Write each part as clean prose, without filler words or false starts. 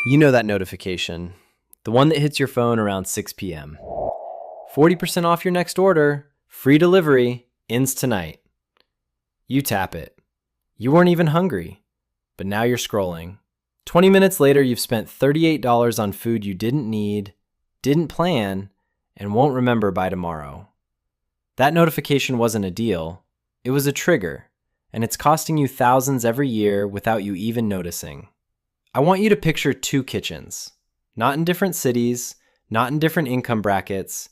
You know that notification. The one that hits your phone around 6 p.m. 40% off your next order. Free delivery. Ends tonight. You tap it. You weren't even hungry, but now you're scrolling. 20 minutes later, you've spent $38 on food you didn't need, didn't plan, and won't remember by tomorrow. That notification wasn't a deal. It was a trigger, and it's costing you thousands every year without you even noticing. I want you to picture two kitchens, not in different cities, not in different income brackets,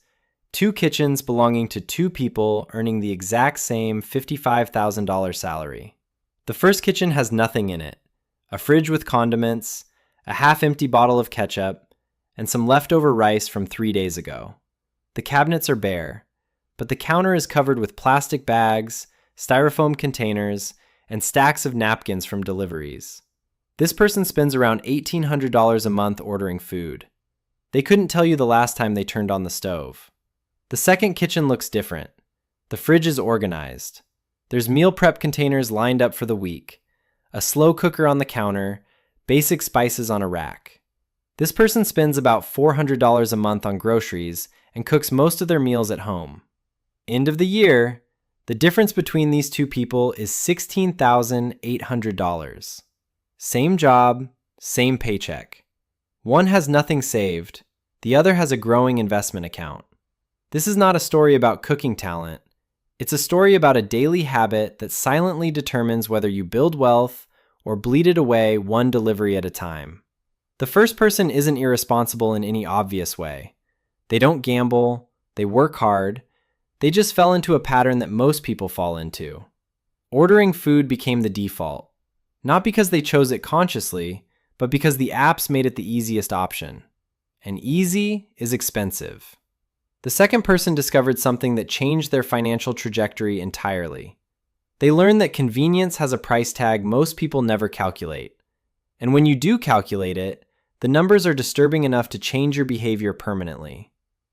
two kitchens belonging to two people earning the exact same $55,000 salary. The first kitchen has nothing in it, a fridge with condiments, a half-empty bottle of ketchup, and some leftover rice from 3 days ago. The cabinets are bare, but the counter is covered with plastic bags, styrofoam containers, and stacks of napkins from deliveries. This person spends around $1,800 a month ordering food. They couldn't tell you the last time they turned on the stove. The second kitchen looks different. The fridge is organized. There's meal prep containers lined up for the week, a slow cooker on the counter, basic spices on a rack. This person spends about $400 a month on groceries and cooks most of their meals at home. End of the year, the difference between these two people is $16,800. Same job, same paycheck. One has nothing saved, the other has a growing investment account. This is not a story about cooking talent. It's a story about a daily habit that silently determines whether you build wealth or bleed it away one delivery at a time. The first person isn't irresponsible in any obvious way. They don't gamble, they work hard, they just fell into a pattern that most people fall into. Ordering food became the default. Not because they chose it consciously, but because the apps made it the easiest option. And easy is expensive. The second person discovered something that changed their financial trajectory entirely. They learned that convenience has a price tag most people never calculate. And when you do calculate it, the numbers are disturbing enough to change your behavior permanently.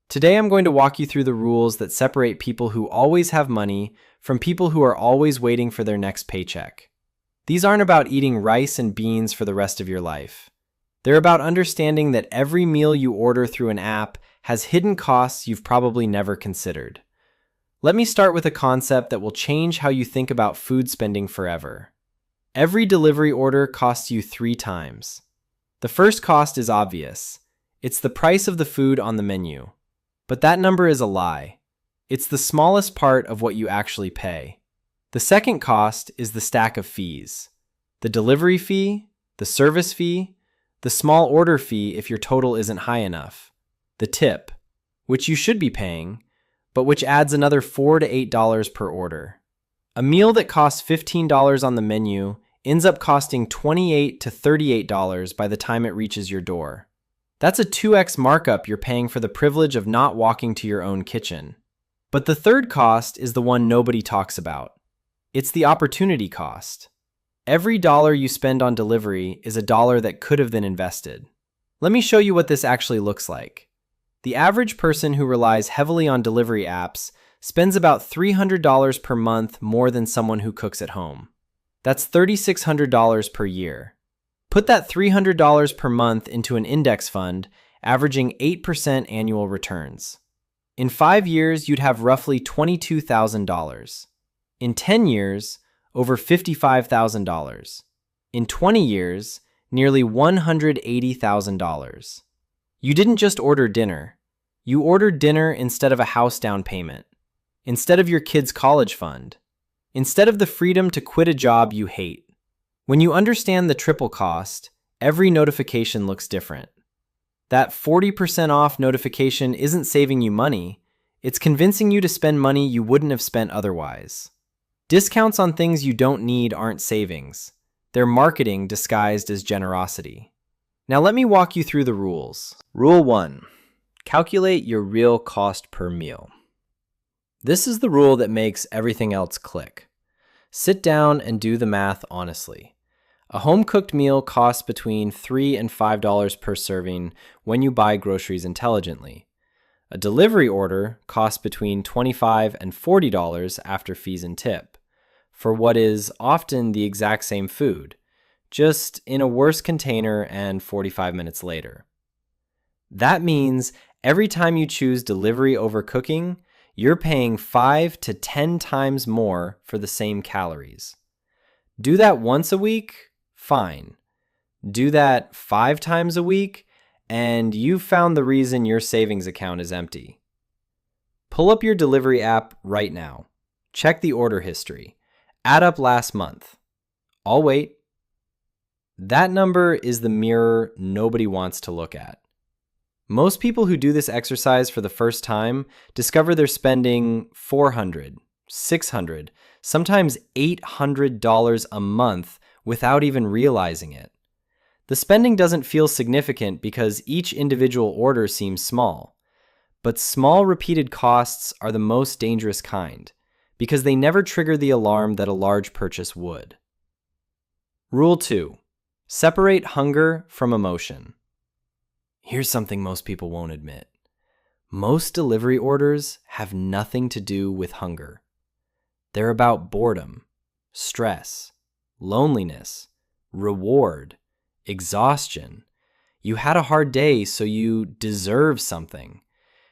Today I'm going to walk you through the rules that separate people who always have money from people who are always waiting for their next paycheck. These aren't about eating rice and beans for the rest of your life. They're about understanding that every meal you order through an app has hidden costs you've probably never considered. Let me start with a concept that will change how you think about food spending forever. Every delivery order costs you 3 times. The first cost is obvious. It's the price of the food on the menu. But that number is a lie. It's the smallest part of what you actually pay. The second cost is the stack of fees. The delivery fee, the service fee, the small order fee if your total isn't high enough, the tip, which you should be paying, but which adds another $4 to $8 per order. A meal that costs $15 on the menu ends up costing $28 to $38 by the time it reaches your door. That's a 2x markup you're paying for the privilege of not walking to your own kitchen. But the third cost is the one nobody talks about. It's the opportunity cost. Every dollar you spend on delivery is a dollar that could have been invested. Let me show you what this actually looks like. The average person who relies heavily on delivery apps spends about $300 per month more than someone who cooks at home. That's $3,600 per year. Put that $300 per month into an index fund, averaging 8% annual returns. In 5 years, you'd have roughly $22,000. In 10 years, over $55,000. In 20 years, nearly $180,000. You didn't just order dinner. You ordered dinner instead of a house down payment, instead of your kid's college fund, instead of the freedom to quit a job you hate. When you understand the triple cost, every notification looks different. That 40% off notification isn't saving you money, it's convincing you to spend money you wouldn't have spent otherwise. Discounts on things you don't need aren't savings. They're marketing disguised as generosity. Now let me walk you through the rules. Rule 1. Calculate your real cost per meal. This is the rule that makes everything else click. Sit down and do the math honestly. A home-cooked meal costs between $3 and $5 per serving when you buy groceries intelligently. A delivery order costs between $25 and $40 after fees and tip, for what is often the exact same food, just in a worse container and 45 minutes later. That means every time you choose delivery over cooking, you're paying 5 to 10 times more for the same calories. Do that once a week? Fine. Do that 5 times a week, and you've found the reason your savings account is empty. Pull up your delivery app right now. Check the order history. Add up last month. I'll wait. That number is the mirror nobody wants to look at. Most people who do this exercise for the first time discover they're spending $400, $600, sometimes $800 a month without even realizing it. The spending doesn't feel significant because each individual order seems small. But small repeated costs are the most dangerous kind because they never trigger the alarm that a large purchase would. Rule 2. Separate hunger from emotion. Here's something most people won't admit. Most delivery orders have nothing to do with hunger. They're about boredom, stress, loneliness, reward, exhaustion. You had a hard day, so you deserve something.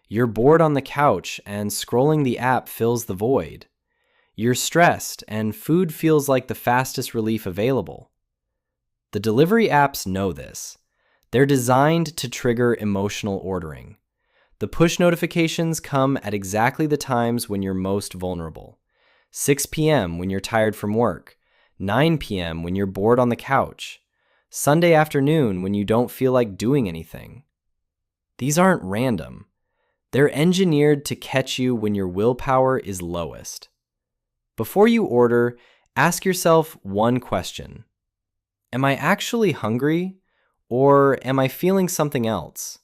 You're bored on the couch, and scrolling the app fills the void. You're stressed, and food feels like the fastest relief available. The delivery apps know this. They're designed to trigger emotional ordering. The push notifications come at exactly the times when you're most vulnerable. 6 p.m. when you're tired from work, 9 p.m. when you're bored on the couch, Sunday afternoon when you don't feel like doing anything. These aren't random. They're engineered to catch you when your willpower is lowest. Before you order, ask yourself one question. Am I actually hungry, or am I feeling something else?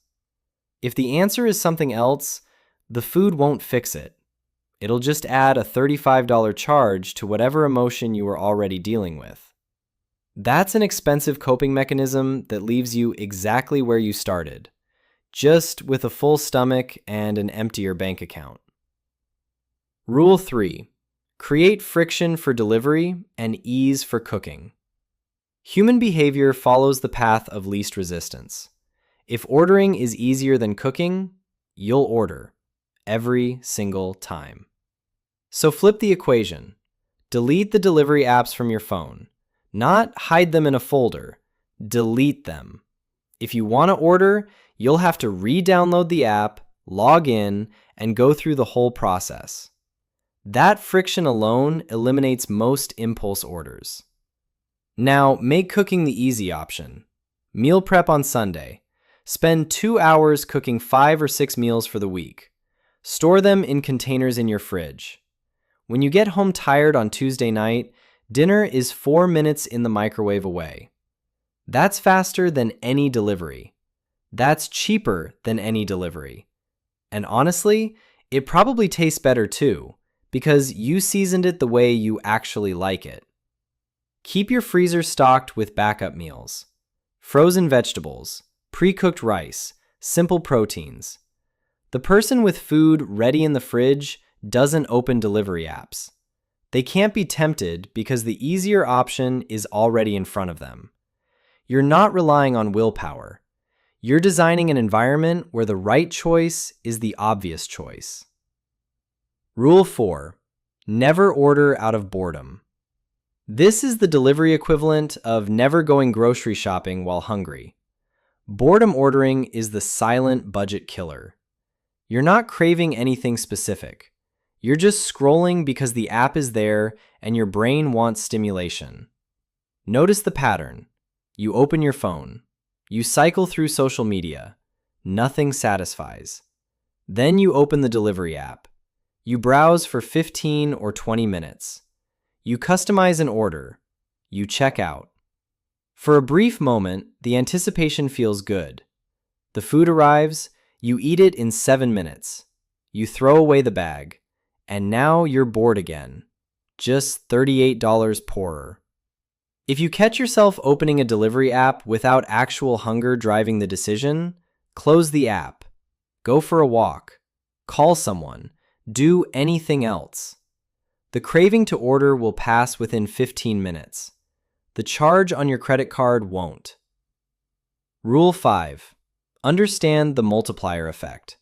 If the answer is something else, the food won't fix it. It'll just add a $35 charge to whatever emotion you were already dealing with. That's an expensive coping mechanism that leaves you exactly where you started, just with a full stomach and an emptier bank account. Rule 3. Create friction for delivery and ease for cooking. Human behavior follows the path of least resistance. If ordering is easier than cooking, you'll order every single time. So flip the equation. Delete the delivery apps from your phone. Not hide them in a folder. Delete them. If you want to order, you'll have to re-download the app, log in, and go through the whole process. That friction alone eliminates most impulse orders. Now, make cooking the easy option. Meal prep on Sunday. Spend 2 hours cooking 5 or 6 meals for the week. Store them in containers in your fridge. When you get home tired on Tuesday night, dinner is 4 minutes in the microwave away. That's faster than any delivery. That's cheaper than any delivery. And honestly, it probably tastes better too, because you seasoned it the way you actually like it. Keep your freezer stocked with backup meals. Frozen vegetables, pre-cooked rice, simple proteins. The person with food ready in the fridge doesn't open delivery apps. They can't be tempted because the easier option is already in front of them. You're not relying on willpower. You're designing an environment where the right choice is the obvious choice. Rule 4. Never order out of boredom. This is the delivery equivalent of never going grocery shopping while hungry. Boredom ordering is the silent budget killer. You're not craving anything specific. You're just scrolling because the app is there and your brain wants stimulation. Notice the pattern. You open your phone. You cycle through social media. Nothing satisfies. Then you open the delivery app. You browse for 15 or 20 minutes. You customize an order. You check out. For a brief moment, the anticipation feels good. The food arrives. You eat it in 7 minutes. You throw away the bag. And now you're bored again. Just $38 poorer. If you catch yourself opening a delivery app without actual hunger driving the decision, close the app. Go for a walk. Call someone. Do anything else. The craving to order will pass within 15 minutes. The charge on your credit card won't. Rule 5. Understand the multiplier effect.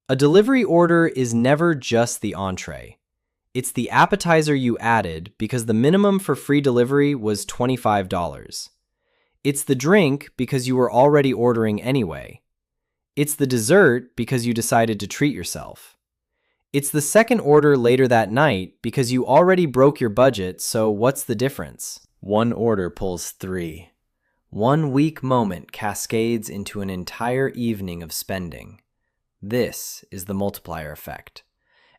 A delivery order is never just the entree. It's the appetizer you added because the minimum for free delivery was $25. It's the drink because you were already ordering anyway. It's the dessert because you decided to treat yourself. It's the second order later that night because you already broke your budget, so what's the difference? One order pulls 3. One weak moment cascades into an entire evening of spending. This is the multiplier effect.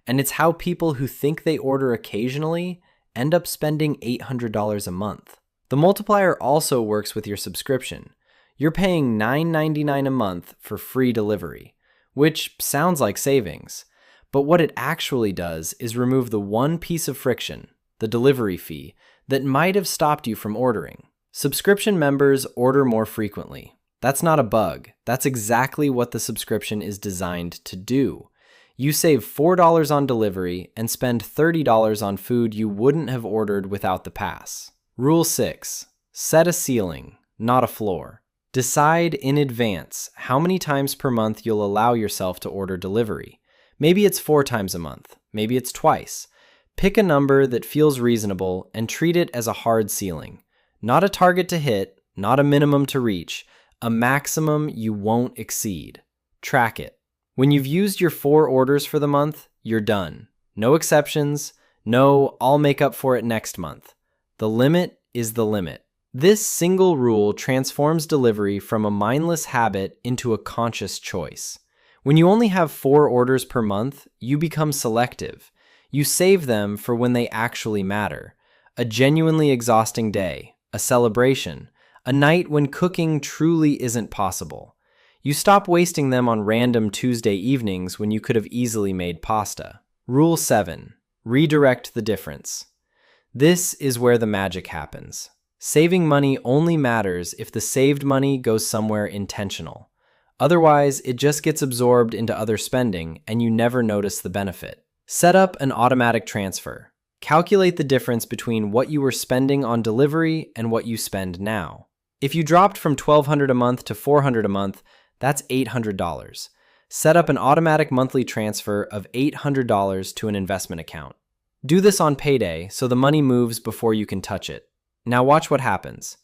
And it's how people who think they order occasionally end up spending $800 a month. The multiplier also works with your subscription. You're paying $9.99 a month for free delivery, which sounds like savings. But what it actually does is remove the one piece of friction, the delivery fee, that might have stopped you from ordering. Subscription members order more frequently. That's not a bug. That's exactly what the subscription is designed to do. You save $4 on delivery and spend $30 on food you wouldn't have ordered without the pass. Rule 6. Set a ceiling, not a floor. Decide in advance how many times per month you'll allow yourself to order delivery. Maybe it's 4 times a month. Maybe it's twice. Pick a number that feels reasonable and treat it as a hard ceiling. Not a target to hit, not a minimum to reach, a maximum you won't exceed. Track it. When you've used your 4 orders for the month, you're done. No exceptions. No, I'll make up for it next month. The limit is the limit. This single rule transforms delivery from a mindless habit into a conscious choice. When you only have 4 orders per month, you become selective. You save them for when they actually matter. A genuinely exhausting day, a celebration, a night when cooking truly isn't possible. You stop wasting them on random Tuesday evenings when you could have easily made pasta. Rule 7. Redirect the difference. This is where the magic happens. Saving money only matters if the saved money goes somewhere intentional. Otherwise, it just gets absorbed into other spending and you never notice the benefit. Set up an automatic transfer. Calculate the difference between what you were spending on delivery and what you spend now. If you dropped from $1,200 a month to $400 a month, that's $800. Set up an automatic monthly transfer of $800 to an investment account. Do this on payday so the money moves before you can touch it. Now watch what happens.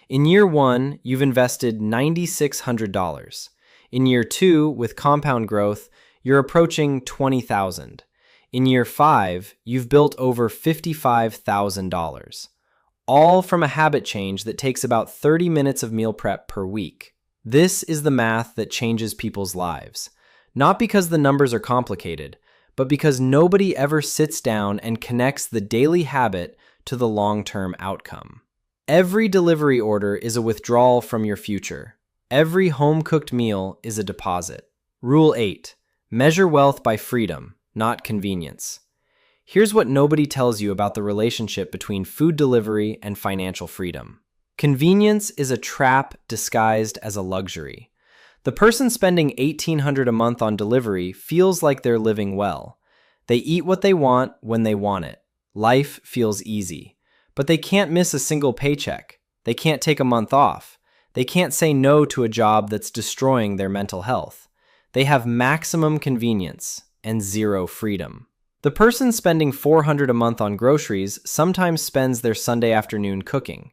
In year 1, you've invested $9,600. In year 2, with compound growth, you're approaching $20,000. In year 5, you've built over $55,000. All from a habit change that takes about 30 minutes of meal prep per week. This is the math that changes people's lives. Not because the numbers are complicated, but because nobody ever sits down and connects the daily habit to the long-term outcome. Every delivery order is a withdrawal from your future. Every home-cooked meal is a deposit. Rule 8. Measure wealth by freedom, not convenience. Here's what nobody tells you about the relationship between food delivery and financial freedom. Convenience is a trap disguised as a luxury. The person spending $1,800 a month on delivery feels like they're living well. They eat what they want when they want it. Life feels easy. But they can't miss a single paycheck. They can't take a month off. They can't say no to a job that's destroying their mental health. They have maximum convenience and zero freedom. The person spending $400 a month on groceries sometimes spends their Sunday afternoon cooking.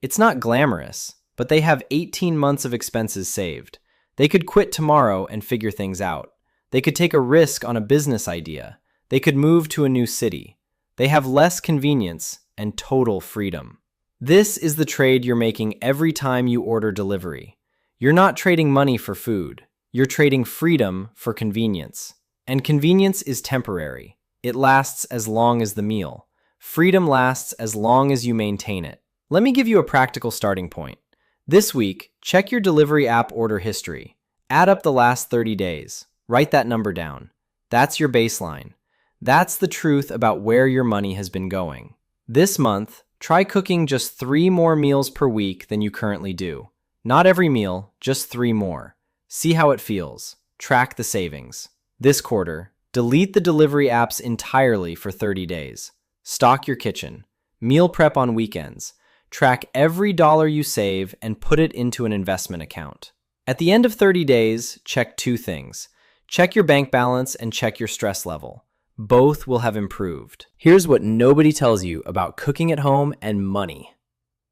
It's not glamorous, but they have 18 months of expenses saved. They could quit tomorrow and figure things out. They could take a risk on a business idea. They could move to a new city. They have less convenience and total freedom. This is the trade you're making every time you order delivery. You're not trading money for food. You're trading freedom for convenience. And convenience is temporary. It lasts as long as the meal. Freedom lasts as long as you maintain it. Let me give you a practical starting point. This week, check your delivery app order history. Add up the last 30 days. Write that number down. That's your baseline. That's the truth about where your money has been going. This month, try cooking just 3 more meals per week than you currently do. Not every meal, just 3 more. See how it feels. Track the savings. This quarter, delete the delivery apps entirely for 30 days. Stock your kitchen. Meal prep on weekends. track every dollar you save, and put it into an investment account. At the end of 30 days, check two things. Check your bank balance and check your stress level. Both will have improved. Here's what nobody tells you about cooking at home and money.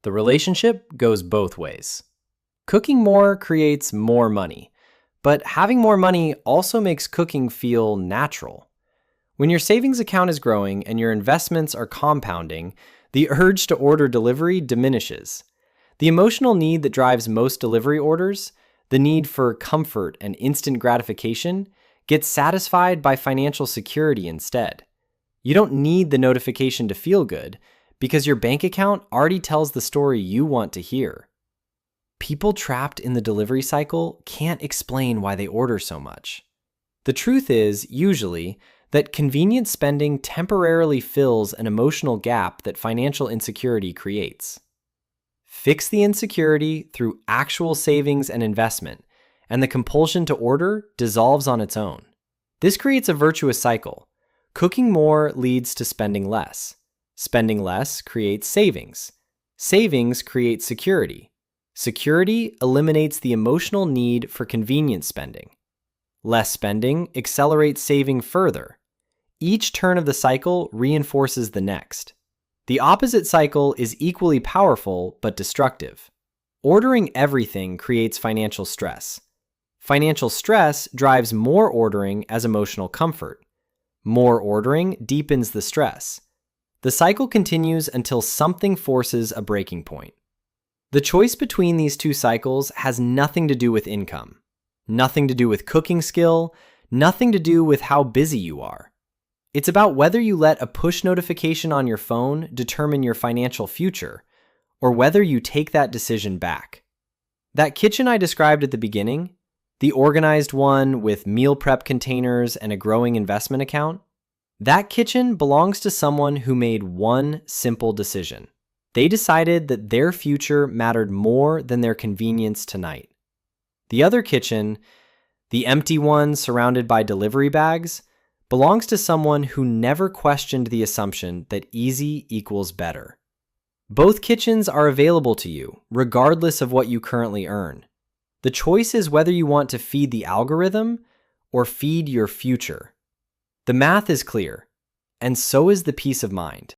The relationship goes both ways. Cooking more creates more money, but having more money also makes cooking feel natural. When your savings account is growing and your investments are compounding, the urge to order delivery diminishes. The emotional need that drives most delivery orders, the need for comfort and instant gratification, gets satisfied by financial security instead. You don't need the notification to feel good because your bank account already tells the story you want to hear. People trapped in the delivery cycle can't explain why they order so much. The truth is, usually, that convenient spending temporarily fills an emotional gap that financial insecurity creates. Fix the insecurity through actual savings and investment, and the compulsion to order dissolves on its own. This creates a virtuous cycle. Cooking more leads to spending less. Spending less creates savings. Savings create security. Security eliminates the emotional need for convenience spending. Less spending accelerates saving further. Each turn of the cycle reinforces the next. The opposite cycle is equally powerful but destructive. Ordering everything creates financial stress. Financial stress drives more ordering as emotional comfort. More ordering deepens the stress. The cycle continues until something forces a breaking point. The choice between these two cycles has nothing to do with income, nothing to do with cooking skill, nothing to do with how busy you are. It's about whether you let a push notification on your phone determine your financial future, or whether you take that decision back. That kitchen I described at the beginning, the organized one with meal prep containers and a growing investment account, that kitchen belongs to someone who made one simple decision. They decided that their future mattered more than their convenience tonight. The other kitchen, the empty one surrounded by delivery bags, belongs to someone who never questioned the assumption that easy equals better. Both kitchens are available to you, regardless of what you currently earn. The choice is whether you want to feed the algorithm or feed your future. The math is clear, and so is the peace of mind.